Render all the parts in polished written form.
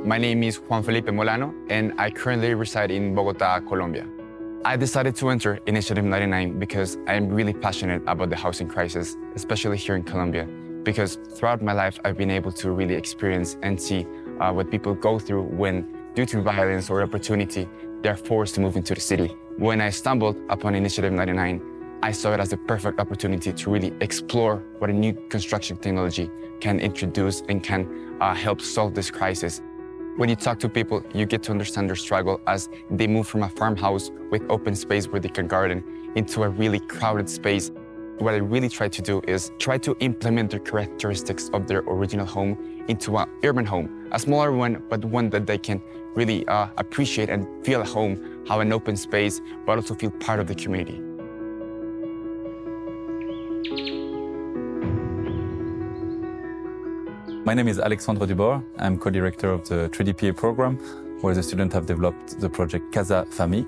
My name is Juan Felipe Molano, and I currently reside in Bogota, Colombia. I decided to enter Initiative 99 because I am really passionate about the housing crisis, especially here in Colombia, because throughout my life, I've been able to really experience and see what people go through when, due to violence or opportunity, they're forced to move into the city. When I stumbled upon Initiative 99, I saw it as the perfect opportunity to really explore what a new construction technology can introduce and can help solve this crisis. When you talk to people, you get to understand their struggle as they move from a farmhouse with open space where they can garden into a really crowded space. What I really try to do is try to implement the characteristics of their original home into an urban home, a smaller one, but one that they can really appreciate and feel at home, have an open space, but also feel part of the community. My name is Alexandre Dubord. I'm co-director of the 3DPA program, where the students have developed the project Casa Fami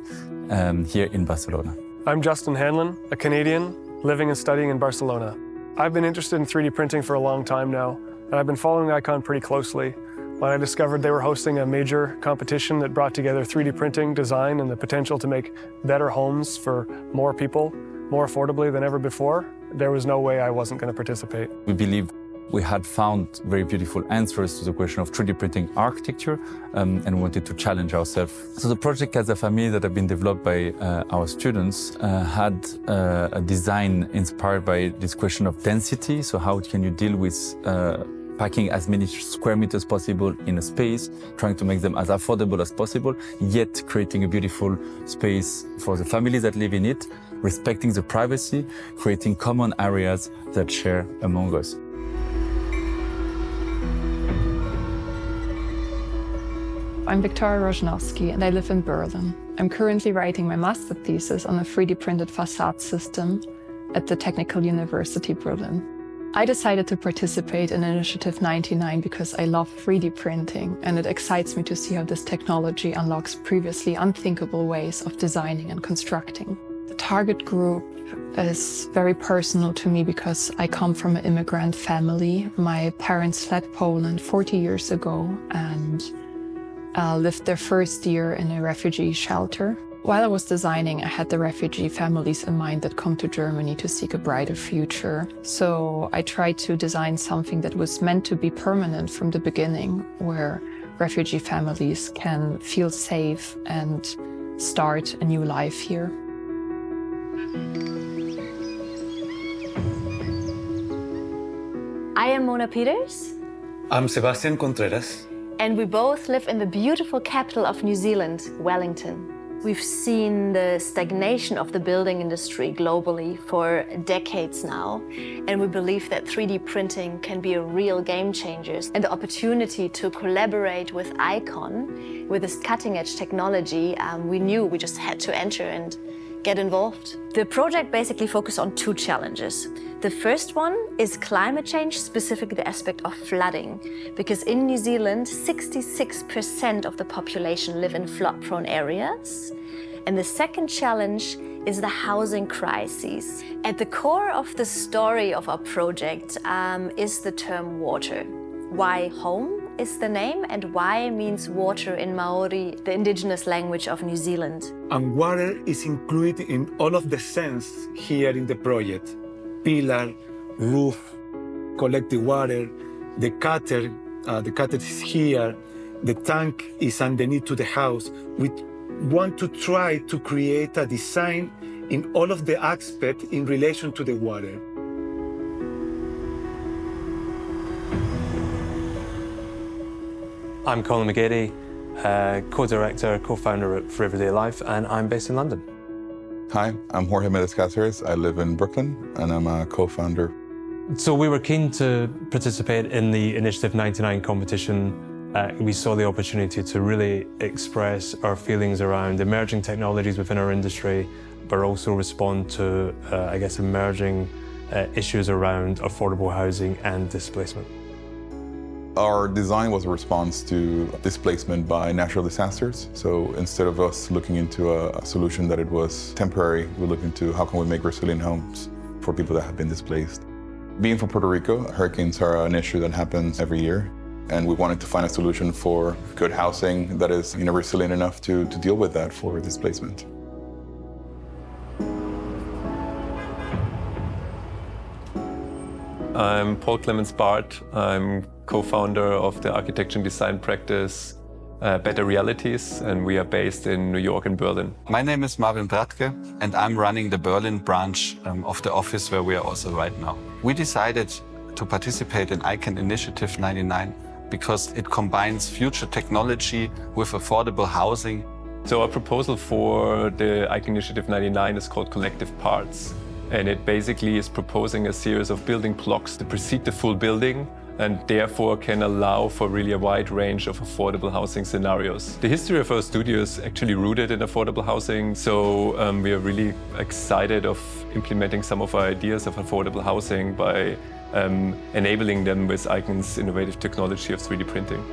here in Barcelona. I'm Justin Hanlon, a Canadian living and studying in Barcelona. I've been interested in 3D printing for a long time now, and I've been following ICON pretty closely. When I discovered they were hosting a major competition that brought together 3D printing, design, and the potential to make better homes for more people, more affordably than ever before, there was no way I wasn't going to participate. We believe we had found very beautiful answers to the question of 3D printing architecture and wanted to challenge ourselves. So the project Casa Fami that have been developed by our students had a design inspired by this question of density. So how can you deal with packing as many square meters possible in a space, trying to make them as affordable as possible, yet creating a beautiful space for the families that live in it, respecting the privacy, creating common areas that share among us. I'm Victoria Roznowski and I live in Berlin. I'm currently writing my master thesis on a 3D printed facade system at the Technical University Berlin. I decided to participate in Initiative 99 because I love 3D printing and it excites me to see how this technology unlocks previously unthinkable ways of designing and constructing. The target group is very personal to me because I come from an immigrant family. My parents fled Poland 40 years ago and lived their first year in a refugee shelter. While I was designing, I had the refugee families in mind that come to Germany to seek a brighter future. So I tried to design something that was meant to be permanent from the beginning, where refugee families can feel safe and start a new life here. I am Mona Peters. I'm Sebastian Contreras. And we both live in the beautiful capital of New Zealand, Wellington. We've seen the stagnation of the building industry globally for decades now, and we believe that 3D printing can be a real game changer. And the opportunity to collaborate with ICON, with this cutting-edge technology, we knew we just had to enter and get involved. The project basically focused on two challenges. The first one is climate change, specifically the aspect of flooding, because in New Zealand, 66% of the population live in flood-prone areas. And the second challenge is the housing crisis. At the core of the story of our project is the term water. Why home is the name, and why means water in Maori, the indigenous language of New Zealand. And water is included in all of the sense here in the project. Pillar, roof, collect the water, the cutter is here, the tank is underneath to the house. We want to try to create a design in all of the aspects in relation to the water. I'm Colin McGeady, co-director, co-founder at For Everyday Life, and I'm based in London. Hi, I'm Jorge Méndez Cáceres. I live in Brooklyn, and I'm a co-founder. So we were keen to participate in the Initiative 99 competition. We saw the opportunity to really express our feelings around emerging technologies within our industry, but also respond to, emerging issues around affordable housing and displacement. Our design was a response to displacement by natural disasters. So instead of us looking into a solution that it was temporary, we looked into how can we make resilient homes for people that have been displaced. Being from Puerto Rico, hurricanes are an issue that happens every year. And we wanted to find a solution for good housing that is resilient enough to deal with that for displacement. I'm Paul Clemens Barth. I'm co-founder of the architecture and design practice Better Realites, and we are based in New York and Berlin. My name is Marvin Bratke, and I'm running the Berlin branch of the office where we are also right now. We decided to participate in ICANN Initiative 99 because it combines future technology with affordable housing. So our proposal for the ICANN Initiative 99 is called Collective Parts. And it basically is proposing a series of building blocks to precede the full building and therefore can allow for really a wide range of affordable housing scenarios. The history of our studio is actually rooted in affordable housing, so we are really excited of implementing some of our ideas of affordable housing by enabling them with ICANN's innovative technology of 3D printing.